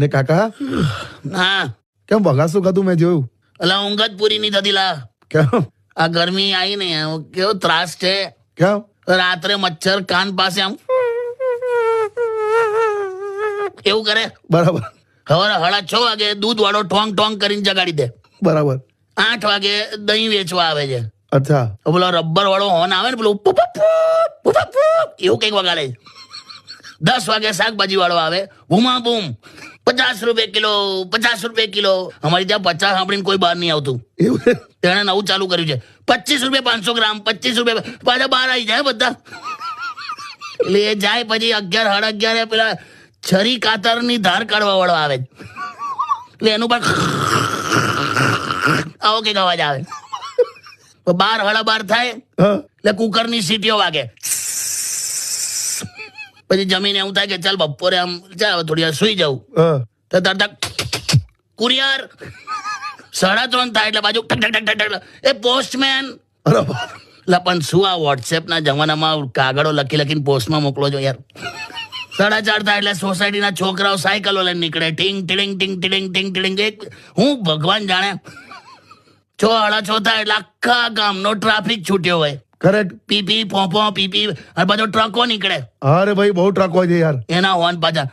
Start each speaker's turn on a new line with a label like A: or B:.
A: ને કાકા
B: હા
A: કેમ બગાસું ખાધું મેં જોયું.
B: અલા ઊંઘ જ પૂરી નહીં થતી લા.
A: કેમ
B: આ ગરમી આવી ને કેવો ત્રાસ છે.
A: કેમ
B: રાત્રે મચ્છર કાન પાસે આમ એવું કરે.
A: બરાબર
B: સવારે 6:30 વાગે દૂધ વાળો ઠોંગ ઠોંગ કરીને જગાડી દે.
A: બરાબર
B: 8 વાગે દહીં વેચવા આવે છે.
A: અચ્છા
B: પેલો રબર વાળો હોર્ન આવે ને પેલો એવું કઈક વગાડે. 10 વાગે શાકભાજી વાળો આવે બૂમા બૂમ 50 રૂપિયા કિલો 50 રૂપિયા કિલો. અમારી ત્યાં 50 સાંભળીને કોઈ બહાર નહીં આવતું.
A: એવું છે?
B: તેણે નવું ચાલુ કર્યું છે 25 રૂપિયા 500 ગ્રામ 25 રૂપિયા પાછા બહાર આવી જાય બધા. એટલે એ જાય પછી 11 સાડા 11 પેલા છરી કાતરની ધાર કાઢવા વાળો આવે એટલે એનું પણ આવો કઈક અવાજ આવે. 12 સાડા 12 થાય
A: હા
B: એટલે કુકરની સીટીઓ વાગે. પછી જમીને એવું થાય કે ચાલ બપોરે આમ ચાલ થોડી વાર સુઈ જાઉં.
A: હા
B: તો તરત કુરિયર 3:30 થાય એટલે બાજુ ઠક ઠક ઠક ઠક ઠક. એ પોસ્ટમેન.
A: બરાબર
B: એટલે પણ શું આ વોટ્સએપના જમાનામાં કાગળો લખી લખીને પોસ્ટમાં મોકલો છો યાર. 4:30 થાય એટલે સોસાયટીના છોકરાઓ સાયકલો લઈને નીકળે ટીંગ ટીડિંગ ટીંગ ટીડિંગ ટીંગ ટીડિંગ. હું ભગવાન જાણે 6:30 થાય એટલે આખા ગામનો ટ્રાફિક છૂટ્યો હોય.
A: કરેક્ટ.
B: પીપી પોપો પીપી અને બધો ટ્રકો નીકળે
A: અરે ભાઈ બહુ ટ્રક હોય છે યાર.
B: એના હોર્ન પાછા